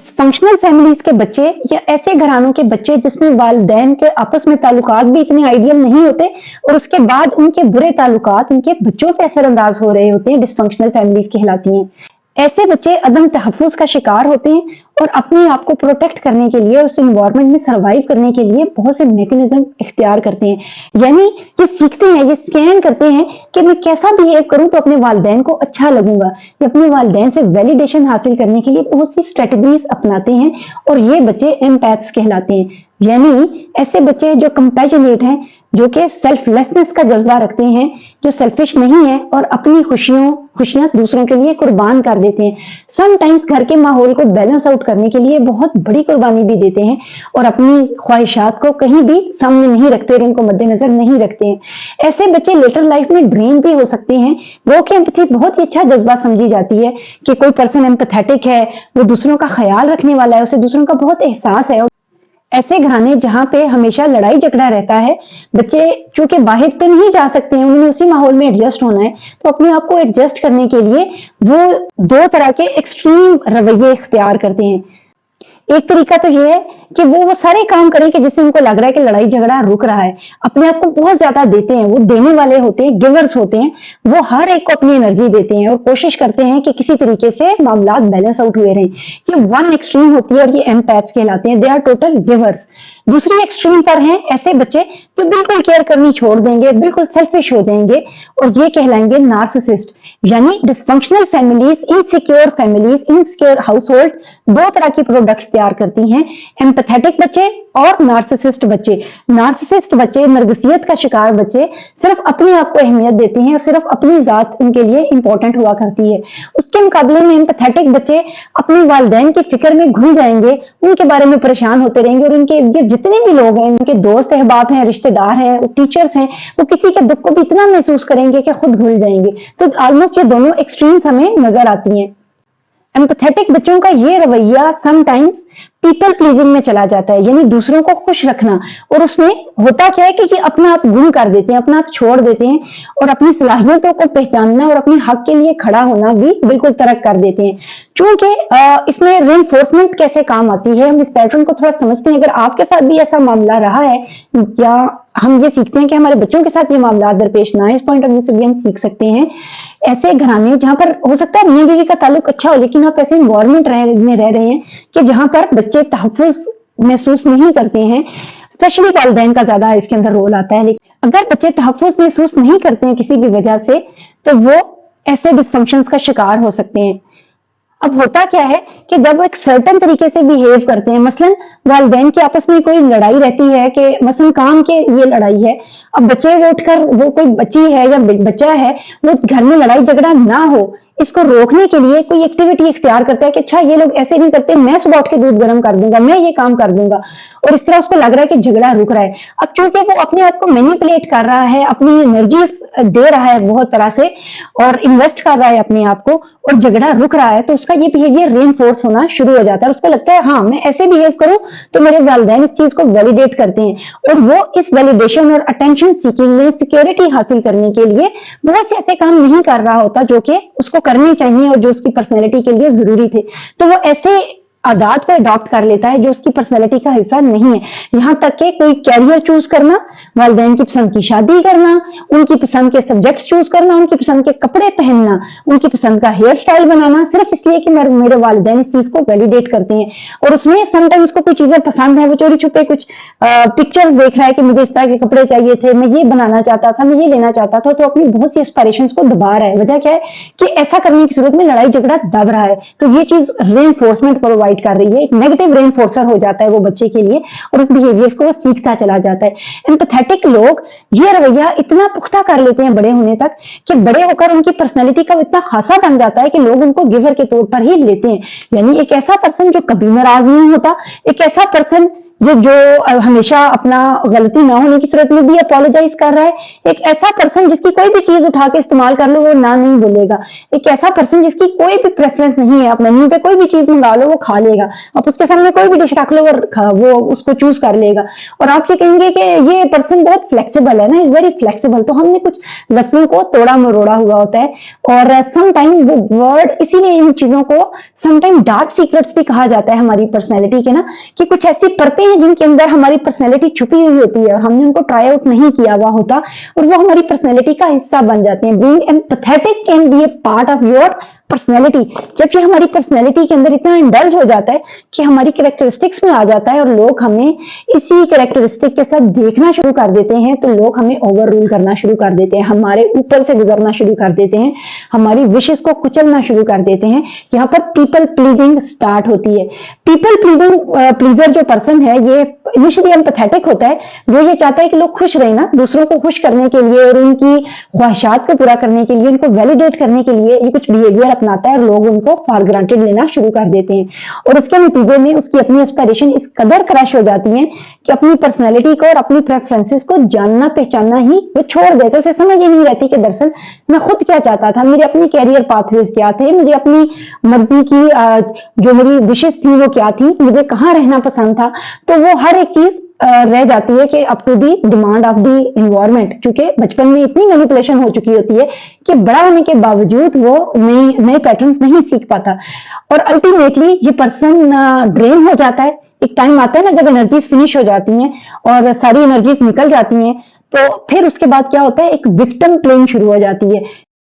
Dysfunctional families के बच्चे या ऐसे घरानों के बच्चे जिसमें वालिदैन के आपस में ताल्लुकात भी इतने आइडियल नहीं होते और उसके बाद उनके बुरे ताल्लुकात उनके बच्चों पे असरअंदाज हो रहे होते हैं, डिसफंक्शनल फैमिलीज कहलाती हैं। ऐसे बच्चे अदम तहफ़्फ़ुज़ का शिकार होते हैं और अपने आप को प्रोटेक्ट करने के लिए, उस एनवायरनमेंट में सर्वाइव करने के लिए बहुत से मैकेनिज्म इख्तियार करते हैं। यानी ये सीखते हैं, ये स्कैन करते हैं कि मैं कैसा बिहेव करूं तो अपने वालिदैन को अच्छा लगूंगा। ये अपने वालिदैन से वैलिडेशन हासिल करने के लिए बहुत सी स्ट्रेटजीज अपनाते हैं और ये बच्चे एम्पैथ्स कहलाते हैं। यानी ऐसे बच्चे जो कंपैशनेट हैं, जो कि सेल्फलेसनेस का जज्बा रखते हैं, जो सेल्फिश नहीं है और अपनी खुशियां दूसरों के लिए कुर्बान कर देते हैं। समटाइम्स घर के माहौल को बैलेंस आउट करने के लिए बहुत बड़ी कुर्बानी भी देते हैं और अपनी ख्वाहिशात को कहीं भी सामने नहीं रखते और उनको मद्देनजर नहीं रखते हैं। ऐसे बच्चे लेटर लाइफ में ड्रेन भी हो सकते हैं। वो कि एम्पैथी बहुत ही अच्छा जज्बा समझी जाती है कि कोई पर्सन एम्पैथेटिक है, वो दूसरों का ख्याल रखने वाला है, उसे दूसरों का बहुत एहसास है। ऐसे घराने जहां पे हमेशा लड़ाई झगड़ा रहता है, बच्चे चूंकि बाहर तो नहीं जा सकते हैं, उन्हें उसी माहौल में एडजस्ट होना है, तो अपने आप को एडजस्ट करने के लिए वो दो तरह के एक्सट्रीम रवैये इख्तियार करते हैं। एक तरीका तो ये है कि वो सारे काम करें कि जिससे उनको लग रहा है कि लड़ाई झगड़ा रुक रहा है। अपने आप को बहुत ज्यादा देते हैं, वो देने वाले होते हैं, गिवर्स होते हैं। वो हर एक को अपनी एनर्जी देते हैं और कोशिश करते हैं कि किसी तरीके से मामला बैलेंस आउट हुए रहें। ये वन एक्सट्रीम होती है और ये एम्पैथ्स कहलाते हैं। They are total givers. दूसरी एक्सट्रीम पर हैं ऐसे बच्चे जो बिल्कुल केयर करनी छोड़ देंगे, बिल्कुल सेल्फिश हो जाएंगे और ये कहलाएंगे नार्सिसिस्ट। यानी डिसफंक्शनल फैमिलीज, इनसिक्योर हाउसहोल्ड दो तरह की प्रोडक्ट्स तैयार करती हैं, एम्पैथेटिक बच्चे और नार्सिसिस्ट बच्चे। नार्सिसिस्ट बच्चे, नर्गिसियत का शिकार बच्चे सिर्फ अपने आप को अहमियत देते हैं और सिर्फ अपनी जात उनके लिए इंपॉर्टेंट हुआ करती है। उसके मुकाबले में एम्पैथेटिक बच्चे अपने वालिदैन की फिक्र में घुल जाएंगे, उनके बारे में परेशान होते रहेंगे और उनके जितने भी लोग हैं, उनके दोस्त अहबाब हैं, रिश्तेदार हैं, टीचर्स हैं, वो किसी के दुख को भी इतना महसूस करेंगे कि खुद भूल जाएंगे। तो ऑलमोस्ट ये दोनों एक्सट्रीम्स हमें नजर आती हैं। एम्पैथेटिक बच्चों का ये रवैया समटाइम्स पीपल प्लीजिंग में चला जाता है, यानी दूसरों को खुश रखना। और उसमें होता क्या है कि अपना आप गुम कर देते हैं, अपना आप छोड़ देते हैं और अपनी सलाहियतों को पहचानना और अपने हक के लिए खड़ा होना भी बिल्कुल तर्क कर देते हैं। चूंकि इसमें रेनफोर्समेंट कैसे काम आती है, हम इस पैटर्न को थोड़ा समझते हैं। अगर आपके साथ भी ऐसा मामला रहा है या हम ये सीखते हैं कि हमारे बच्चों के साथ ये मामला दरपेश ना है, इस पॉइंट ऑफ व्यू से भी हम सीख सकते हैं। ऐसे घराने जहां पर हो सकता है मियां बीवी का ताल्लुक अच्छा हो, लेकिन आप ऐसे इन्वायरमेंट में रह रहे हैं कि जहां पर बच्चे तहफ़्फ़ुज़ महसूस नहीं करते हैं, स्पेशली वालिदैन का ज्यादा इसके अंदर रोल आता है। लेकिन अगर बच्चे तहफ़्फ़ुज़ महसूस नहीं करते हैं किसी भी वजह से, तो वो ऐसे डिस्फंक्शंस का शिकार हो सकते हैं। अब होता क्या है कि जब वो एक सर्टेन तरीके से बिहेव करते हैं, मसलन वालिदैन की आपस में कोई लड़ाई रहती है कि मसलन काम के ये लड़ाई है, अब बच्चे वो उठकर, वो कोई बच्ची है या बच्चा है, वो घर में लड़ाई झगड़ा ना हो, इसको रोकने के लिए कोई एक्टिविटी इख्तियार करता है कि अच्छा ये लोग ऐसे नहीं करते, मैं सुबह उठ के दूध गर्म कर दूंगा, मैं ये काम कर दूंगा, और इस तरह उसको लग रहा है कि झगड़ा रुक रहा है। अब चूंकि वो अपने आप को मैनिपुलेट कर रहा है, अपनी एनर्जी दे रहा है बहुत तरह से और इन्वेस्ट कर रहा है अपने आप को, और झगड़ा रुक रहा है, तो उसका ये बिहेवियर रेनफोर्स होना शुरू हो जाता है। उसको लगता है हाँ मैं ऐसे बिहेव करूं तो मेरे वालिदैन इस चीज को वैलिडेट करते हैं, और वो इस वैलिडेशन और अटेंशन सीकिंग में सिक्योरिटी हासिल करने के लिए बहुत से ऐसे काम नहीं कर रहा होता जो कि उसको करने चाहिए और जो उसकी पर्सनैलिटी के लिए जरूरी थे। तो वो ऐसे आदात को अडॉप्ट कर लेता है जो उसकी पर्सनैलिटी का हिस्सा नहीं है। यहां तक कि कोई कैरियर चूज करना, वालिदैन की पसंद की शादी करना, उनकी पसंद के सब्जेक्ट्स चूज करना, उनकी पसंद के कपड़े पहनना, उनकी पसंद का हेयर स्टाइल बनाना, सिर्फ इसलिए कि मेरे वालिदैन इस चीज को वैलिडेट करते हैं। और उसमें समटाइम्स उसको कोई चीजें पसंद है, वो चोरी छुपे कुछ पिक्चर्स देख रहा है कि मुझे इस तरह के कपड़े चाहिए थे, मैं ये बनाना चाहता था, मैं ये लेना चाहता था, तो अपनी बहुत सी एस्पायरेशंस को दबा रहा है। वजह क्या है कि ऐसा करने की सूरत में लड़ाई झगड़ा दब रहा है। तो ये चीज रेनफोर्समेंट प्रोवाइड कर रही है, एक नेगेटिव रेनफोर्सर हो जाता है वो बच्चे के लिए, और उस बिहेवियर को वो सीखता चला जाता है। एम्पैथेटिक लोग ये रवैया इतना पुख्ता कर लेते हैं बड़े होने तक कि बड़े होकर उनकी पर्सनैलिटी का इतना खासा बन जाता है कि लोग उनको गिवर के तौर पर ही लेते हैं। यानी एक ऐसा पर्सन जो कभी नाराज नहीं होता, एक ऐसा पर्सन جو ہمیشہ اپنا غلطی نہ ہونے کی صورت میں بھی اپولوجائز کر رہا ہے، ایک ایسا پرسن جس کی کوئی بھی چیز اٹھا کے استعمال کر لو وہ نہ نہیں بولے گا، ایک ایسا پرسن جس کی کوئی بھی پریفرنس نہیں ہے، آپ مینیو پہ کوئی بھی چیز منگا لو وہ کھا لے گا، آپ اس کے سامنے کوئی بھی ڈش رکھ لو وہ اس کو چوز کر لے گا، اور آپ یہ کہیں گے کہ یہ پرسن بہت فلیکسیبل ہے نا، از ویری فلیکسیبل، تو ہم نے کچھ لفظوں کو توڑا مروڑا ہوا ہوتا ہے، اور سم ٹائم وہ ورڈ اسی لیے ان چیزوں کو سم ٹائم ڈارک سیکرٹس بھی کہا جاتا ہے ہماری پرسنالٹی کے نا، کہ کچھ ایسی پرتیں ہیں جن کے اندر ہماری پرسنالٹی چھپی ہوئی ہوتی ہے اور ہم نے ان کو ٹرائی آؤٹ نہیں کیا ہوا ہوتا، اور وہ ہماری پرسنالٹی کا حصہ بن جاتے ہیں. Being empathetic can be a part of your personality. جب یہ ہماری پرسنالٹی کے اندر اتنا انڈلج ہو جاتا ہے کہ ہماری کریکٹرسٹکس میں آ جاتا ہے اور لوگ ہمیں اسی کریکٹرسٹک کے ساتھ دیکھنا شروع کر دیتے ہیں، تو لوگ ہمیں اوور رول کرنا شروع کر دیتے ہیں، ہمارے اوپر سے گزرنا شروع کر دیتے ہیں، ہماری وشز کو کچلنا شروع کر دیتے ہیں. یہاں پر پیپل پلیزنگ سٹارٹ ہوتی ہے. پیپل پلیزر جو پرسن ہے یہ انیشلی ایمپیتھیٹک ہوتا ہے، جو یہ چاہتا ہے کہ لوگ خوش رہیں نا، دوسروں کو خوش کرنے کے لیے اور ان کی خواہشات کو پورا کرنے کے لیے، ان کو ویلیڈیٹ کرنے کے لیے یہ کچھ بیہیویئر اپناتا ہے اور لوگ ان کو فار گرانٹیڈ لینا شروع کر دیتے ہیں، اور اس کے نتیجے میں اس کی اپنی اسپائریشن اس قدر کریش ہو جاتی ہیں کہ اپنی پرسنالٹی کو اور اپنی پریفرنسز کو جاننا پہچاننا ہی وہ چھوڑ دیتے، اسے سمجھ ہی نہیں رہتی کہ دراصل میں خود کیا چاہتا تھا، میرے اپنی کیریئر پاتھ ویز کیا تھے، مجھے اپنی مرضی کی جو میری وشز تھی وہ کیا تھی، مجھے کہاں رہنا پسند تھا. تو وہ ہر ایک چیز رہ جاتی ہے کہ up to the demand of the environment, کیونکہ بچپن میں اتنی مینیپولیشن ہو چکی ہوتی ہے کہ بڑا ہونے کے باوجود وہ نئے پیٹرنز نہیں سیکھ پاتا، اور الٹیمیٹلی یہ پرسن ڈرین ہو جاتا ہے. ایک ٹائم آتا ہے نا جب انرجیز فنش ہو جاتی ہیں اور ساری انرجیز نکل جاتی ہیں، تو پھر اس کے بعد کیا ہوتا ہے، ایک وکٹم پلینگ شروع ہو جاتی ہے